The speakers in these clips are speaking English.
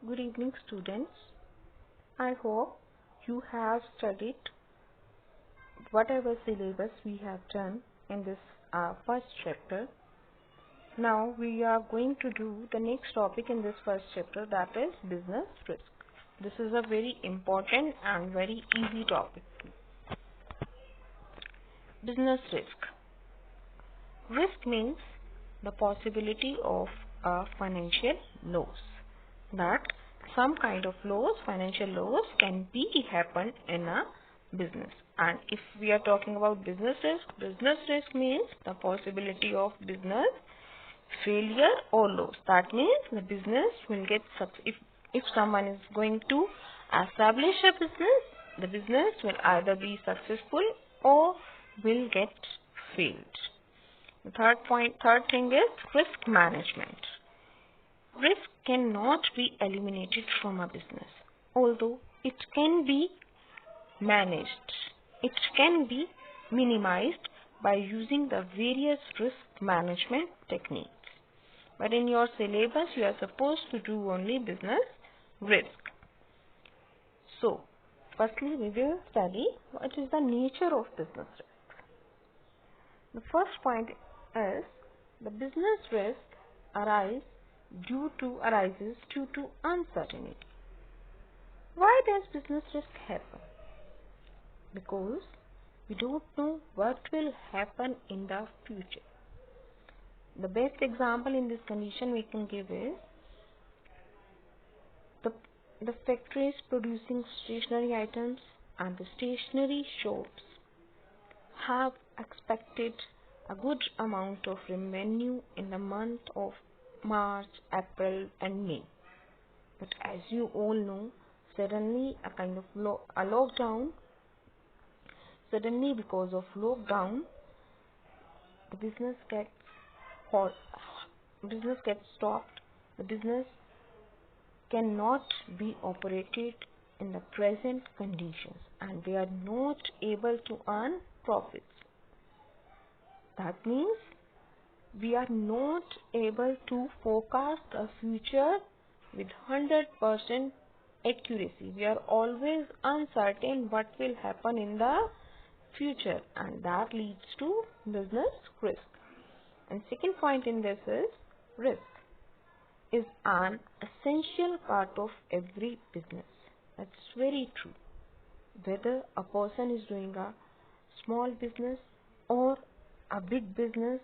Good evening, students. I hope you have studied whatever syllabus we have done in this first chapter. Now we are going to do the next topic in this first chapter, that is business risk. This is a very important and very easy topic. Business risk. Risk means the possibility of a financial loss. That some kind of loss, financial loss can be happen in a business. And if we are talking about business risk means the possibility of business failure or loss. That means the business will get if someone is going to establish a business, the business will either be successful or will get failed. The third thing is risk management. Risk cannot be eliminated from a business, although it can be managed. It can be minimized by using the various risk management techniques. But in your syllabus, you are supposed to do only business risk. So, firstly, we will study what is the nature of business risk. The first point is the business risk arises due to uncertainty. Why does business risk happen? Because we don't know what will happen in the future. The best example in this condition we can give is the factories producing stationery items and the stationery shops have expected a good amount of revenue in the month of March, April and May. But as you all know, suddenly because of lockdown, the business gets stopped. The business cannot be operated in the present conditions and they are not able to earn profits. That means we are not able to forecast the future with 100% accuracy. We are always uncertain what will happen in the future, and that leads to business risk. And second point in this is risk is an essential part of every business. That's very true. Whether a person is doing a small business or a big business,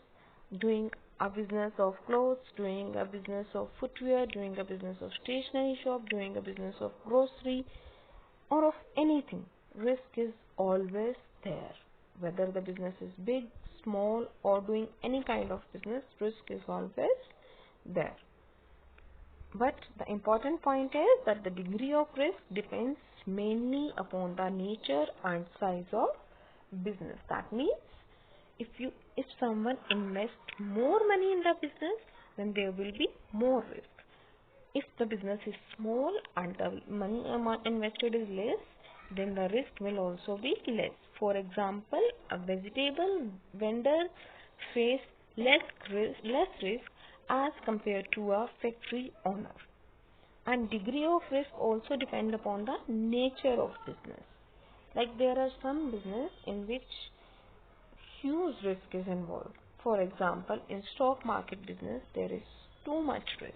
doing a business of clothes, doing a business of footwear, doing a business of stationery shop, doing a business of grocery or of anything, risk is always there. Whether the business is big, small or doing any kind of business, risk is always there. But the important point is that the degree of risk depends mainly upon the nature and size of business. That means if someone invests more money in the business, then there will be more risk. If the business is small and the money amount invested is less, then the risk will also be less. For example, a vegetable vendor face less risk as compared to a factory owner. And degree of risk also depend upon the nature of business. Like there are some business in which huge risk is involved. For example, in stock market business, there is too much risk.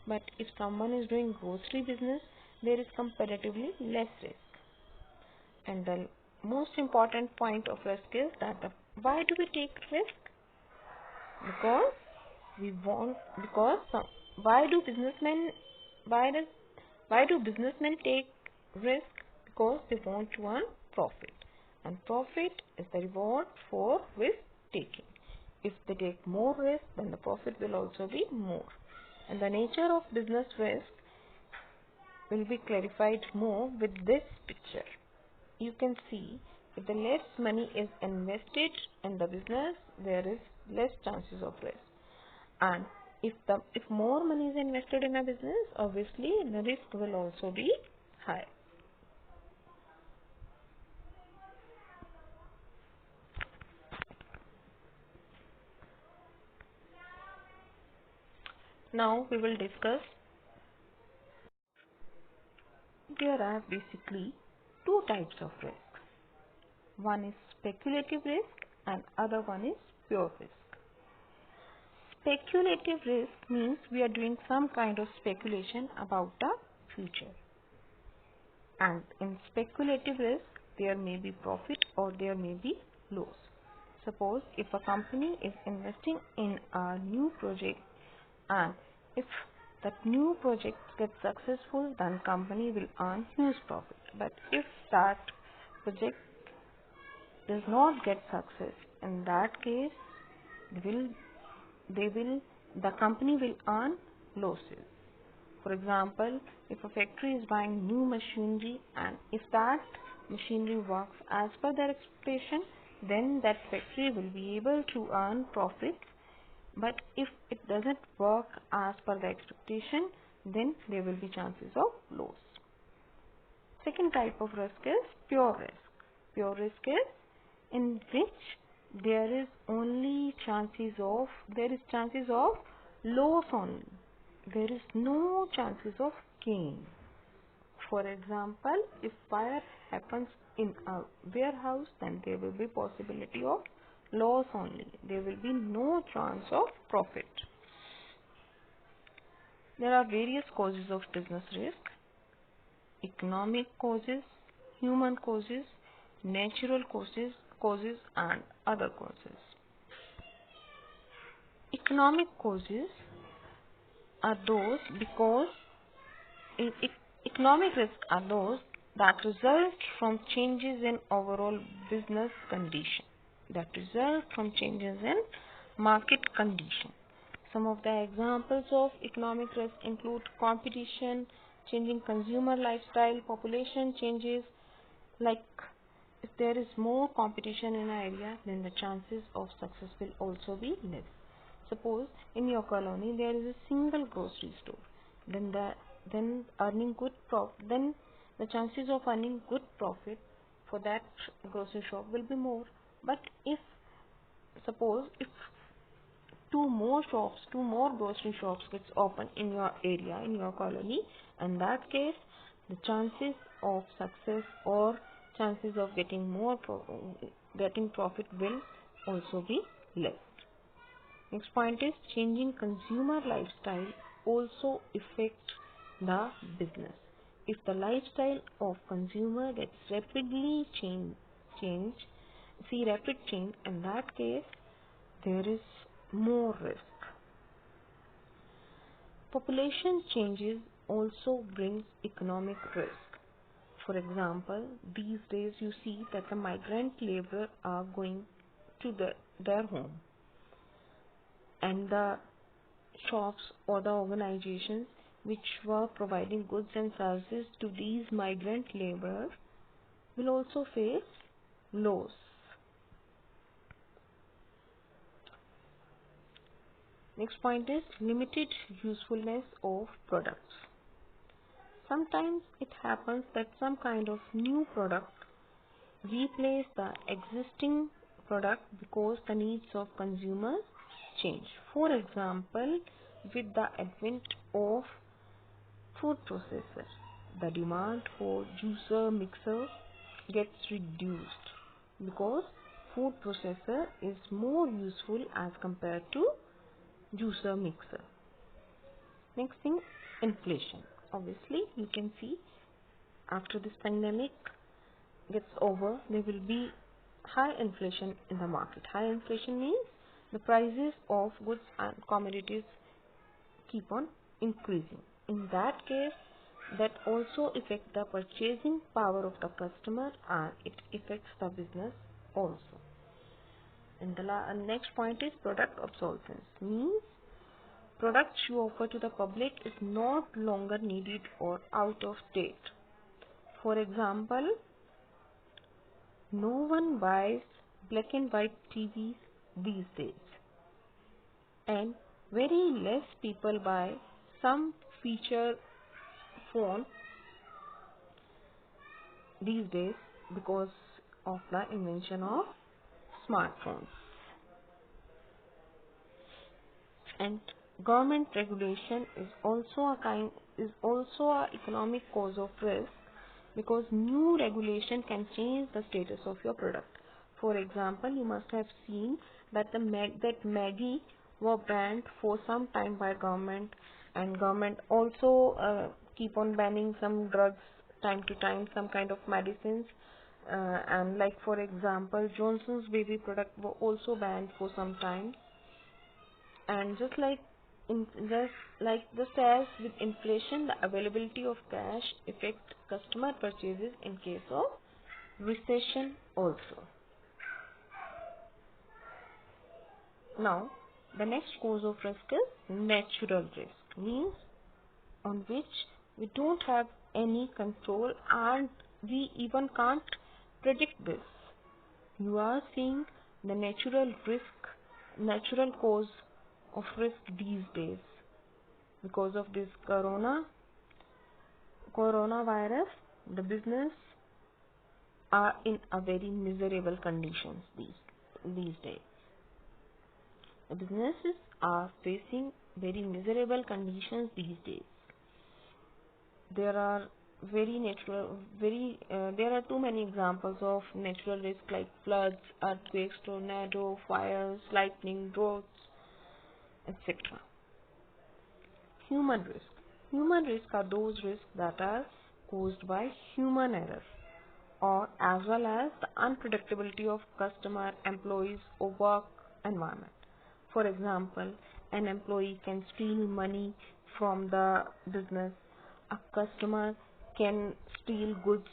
But if someone is doing grocery business, there is comparatively less risk. And the most important point of risk is that why do we take risk? Why do businessmen take risk? Because they want to earn profit, and profit is the reward for risk taking. If they take more risk, then the profit will also be more. And the nature of business risk will be clarified more with this picture. You can see if the less money is invested in the business, there is less chances of risk. And if more money is invested in a business, obviously the risk will also be high. Now we will discuss There are basically two types of risk. One is speculative risk and other one is pure risk. Speculative risk means we are doing some kind of speculation about the future. And in speculative risk, there may be profit or there may be loss. Suppose if a company is investing in a new project and if that new project gets successful, then company will earn huge profit. But if that project does not get success, in that case, the company will earn losses. For example, if a factory is buying new machinery and if that machinery works as per their expectation, then that factory will be able to earn profits. But if it doesn't work as per the expectation, then there will be chances of loss. Second type of risk is pure risk. Pure risk is in which there is chances of loss only. There is no chances of gain. For example, if fire happens in a warehouse, then there will be possibility of loss only. There will be no chance of profit. There are various causes of business risk: economic causes, human causes, natural causes and other causes. Economic causes are those economic risks are those that result from changes in overall business condition, that result from changes in market condition. Some of the examples of economic risk include competition, changing consumer lifestyle, population changes. Like if there is more competition in an area, then the chances of success will also be less. Suppose in your colony there is a single grocery store, then the chances of earning good profit for that grocery shop will be more. But if two more grocery shops gets open in your area, in your colony, in that case the chances of success or chances of getting profit will also be less. Next point is changing consumer lifestyle also affects the business. If the lifestyle of consumer gets rapid change, in that case there is more risk. Population changes also brings economic risk. For example, these days you see that the migrant laborer are going to their home, and the shops or the organizations which were providing goods and services to these migrant laborers will also face loss. Next point is limited usefulness of products. Sometimes it happens that some kind of new product replace the existing product because the needs of consumers change. For example, with the advent of food processor, the demand for juicer mixer gets reduced because food processor is more useful as compared to juicer mixer. Next thing, inflation. Obviously, you can see after this pandemic gets over, there will be high inflation in the market. High inflation means the prices of goods and commodities keep on increasing. In that case, that also affects the purchasing power of the customer and it affects the business also. And the next point is product obsolescence. Means products you offer to the public is not longer needed or out of date. For example, no one buys black and white TVs these days, and very less people buy some feature phone these days because of the invention of smartphones. And Government regulation is also a economic cause of risk, because new regulation can change the status of your product. For example, you must have seen that that Maggie were banned for some time by government, and government also keep on banning some drugs time to time, some kind of medicines, and like for example, Johnson's baby product were also banned for some time. And just as with inflation, the availability of cash affect customer purchases in case of recession also. Now, the next cause of risk is natural risk, means on which we don't have any control and we even can't predict this. You are seeing the natural cause of risk these days. Because of this coronavirus, the business are in a very miserable conditions these days. The businesses are facing very miserable conditions these days. There are there are too many examples of natural risk like floods, earthquakes, tornado, fires, lightning, droughts, etc. Human risk. Human risk are those risks that are caused by human error, or as well as the unpredictability of customer, employees, or work environment. For example, an employee can steal money from the business, a customer can steal goods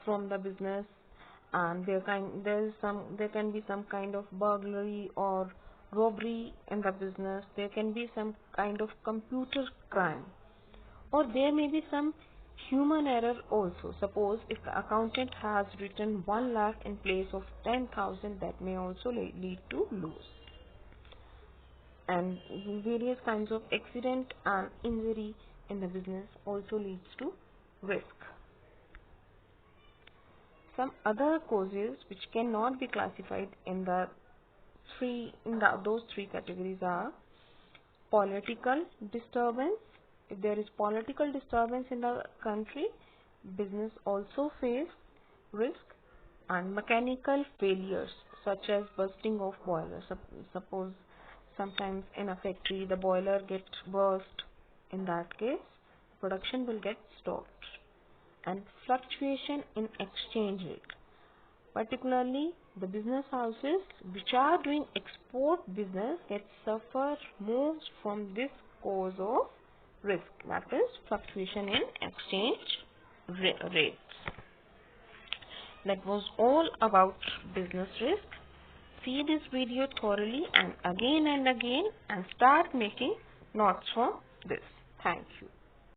from the business, and there can be some kind of burglary or robbery in the business. There can be some kind of computer crime, or there may be some human error also. Suppose if the accountant has written 1 lakh in place of 10,000, that may also lead to loss. And various kinds of accident and injury in the business also leads to risk. Some other causes which cannot be classified in those three categories are political disturbance. If there is political disturbance in the country, business also face risk. And mechanical failures such as bursting of boilers. Suppose sometimes in a factory the boiler gets burst. In that case, production will get stopped. And fluctuation in exchange rate. Particularly the business houses which are doing export business suffer most from this cause of risk, that is fluctuation in exchange rates. That was all about business risk. See this video thoroughly and again and start making notes from this. Thank you.